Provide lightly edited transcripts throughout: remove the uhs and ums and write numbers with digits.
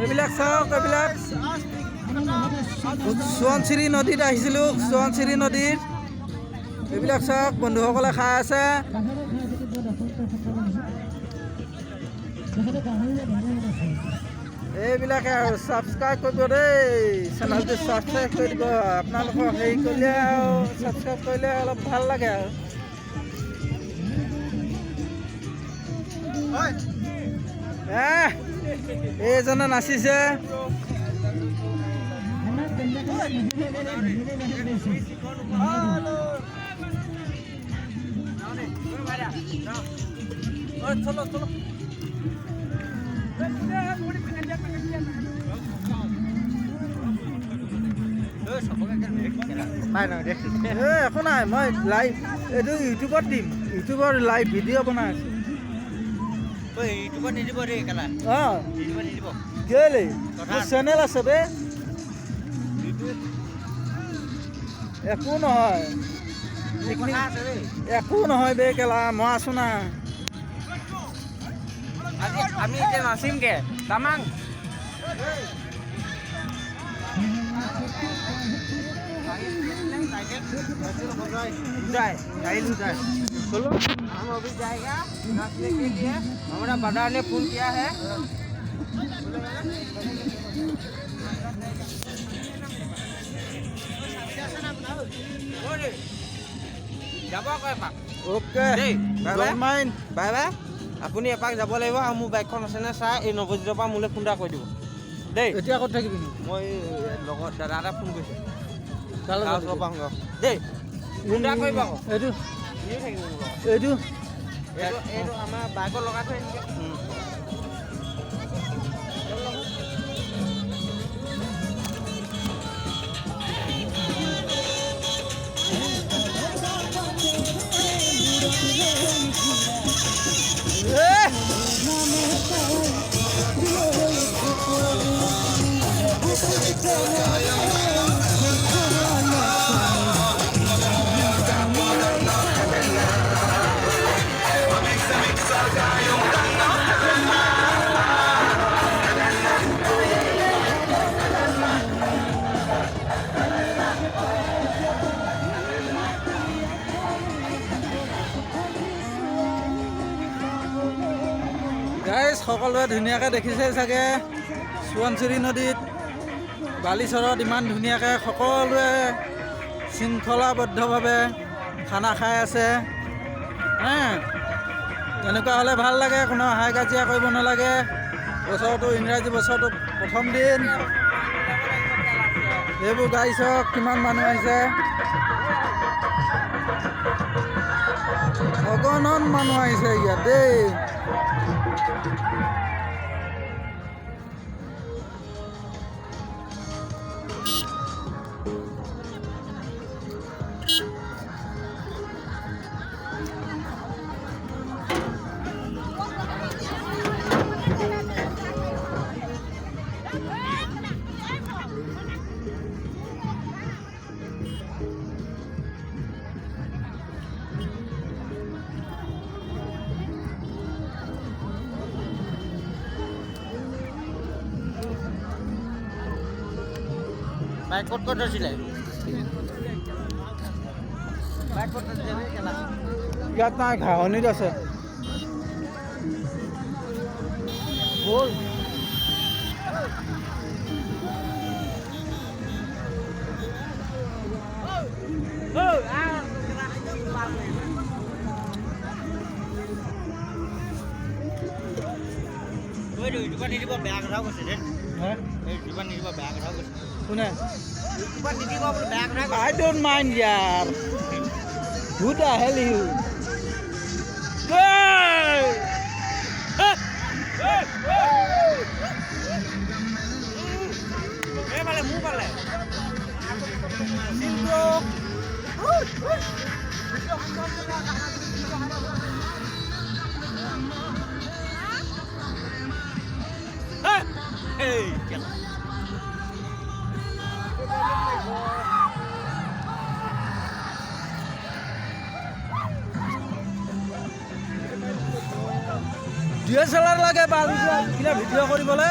এইবিলাক চাওক, এইবিলাক সোৱণশিৰি নদীত আহিছিলোঁ, সোৱণশিৰি নদীত এইবিলাক চাওক বন্ধুসকলে খাই আছে। এইবিলাকে আৰু ছাবস্ক্ৰাইব কৰিব দেই, চেনেলটো ছাবস্ক্ৰাইব কৰি দিব। আপোনালোকক হেৰি কৰিলে আৰু ছাবস্ক্ৰাইব কৰিলে অলপ ভাল লাগে আৰু। এইজনে নাচিছে। একো নাই, মই লাইভ এইটো ইউটিউবত দিম, ইউটিউবৰ লাইভ ভিডিঅ' বনাই আছোঁ। ইউটিউবত নিদিব দেই কেলা। অঁ ইউটিউবত নিদিব কেলে মোৰ চেনেল আছে বে। একো নহয়, একো নহয় বে কেলা, মই আছোঁ না। আজি আমি এতিয়া নাচিমগে তামাং। बोलो हम अभी जाएगा नाचने के लिए। हमारा बड़ा ने फोन किया है। Okay don't mind bye bye. আপুনি এপাক যাব লাগিব আৰু মোৰ বাইকখন আছে নে চাই এই নৱজিতৰ পৰা মোলৈ ফোন এটা কৰি দিব দেই। এতিয়া ক'ত থাকিবি? মই লগত দাদা এটা ফোন কৰিছোঁ তালৈ দেই। ফোন এটা কৰিব আকৌ। এইটো থাকিব এইটো এইটো আমাৰ বাইকত লগাই থৈ আহিছে। গাইজ সকলোৱে ধুনীয়াকৈ দেখিছে চাগে, সোৱণশিৰি নদীত বালিচৰত ইমান ধুনীয়াকৈ সকলোৱে শৃংখলাবদ্ধভাৱে খানা খাই আছে। এনেকুৱা হ'লে ভাল লাগে, কোনো হাই কাজিয়া কৰিব নালাগে। বছৰটো ইংৰাজী বছৰটো প্ৰথম দিন। এইবোৰ গাড়ী চাওক কিমান মানুহ আহিছে, অগণন মানুহ আহিছে ইয়াত দেই। বাইক ক'ত ক'ত আছিলে? বাইক ক'ত আছিলে কেলা? ইয়াত নাই, ঘাঁহনিত আছে। ব'ল ইউটিউবত নিদিব, বেয়া কথাও কৈছে দেই। ইউটিউবত নিদিব, বেয়া কথাও কৈছে। কোনে? ইউটিউবত নিদিব বোলো, বেয়া কথা কৈছে। I don't mind yaar. Who the hell you? Hey! পালে মোৰ পালে DSLR লাগে ভিডিঅ' কৰিবলৈ।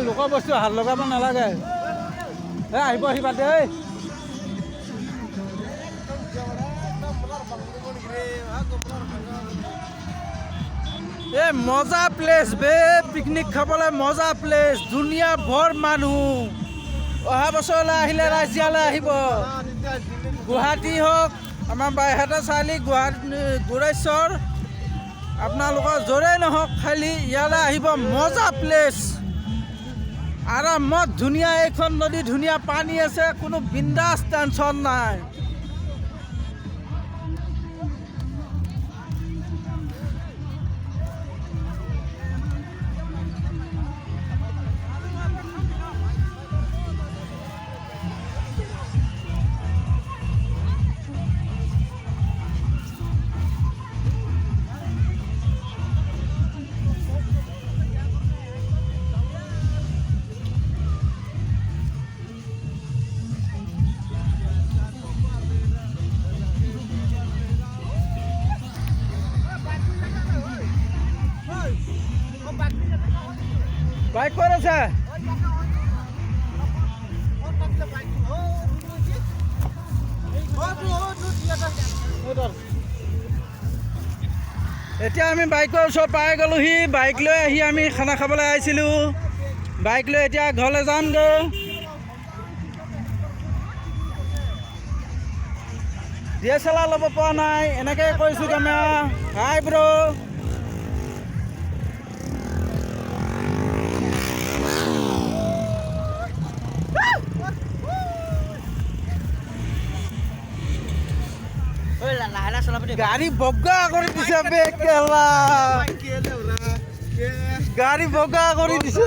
লোকৰ বস্তু হাত লগাব নালাগে আহিব আহিবা দেই মজা প্লেচ বে পিকনিক খাবলৈ মজা প্লেচ ধুনীয়া ভৰ মানুহ অহা বছৰলৈ আহিলে ৰাইজিয়ালৈ আহিব গুৱাহাটী হওক আমাৰ বাইহাটা চাৰিআলি গুৱাহাটী গোৰেশ্বৰ আপোনালোকৰ য'ৰেই নহওক খালি ইয়ালৈ আহিব মজা প্লেচ আৰামত ধুনীয়া এইখন নদী ধুনীয়া পানী আছে কোনো বিন্দাছ টেনশ্যন নাই বাইক ক'ত আছে এতিয়া আমি বাইকৰ ওচৰত পাই গ'লোহি বাইক লৈ আহি আমি খানা খাবলৈ আহিছিলোঁ বাইক লৈ এতিয়া ঘৰলৈ যামগৈ DSLR ল'ব পৰা নাই এনেকৈ কৈছোঁ কেমেৰা হাই ব্ৰ গাড়ী বগা কৰি দিছে বে কেলা গাড়ী বগা কৰি দিছে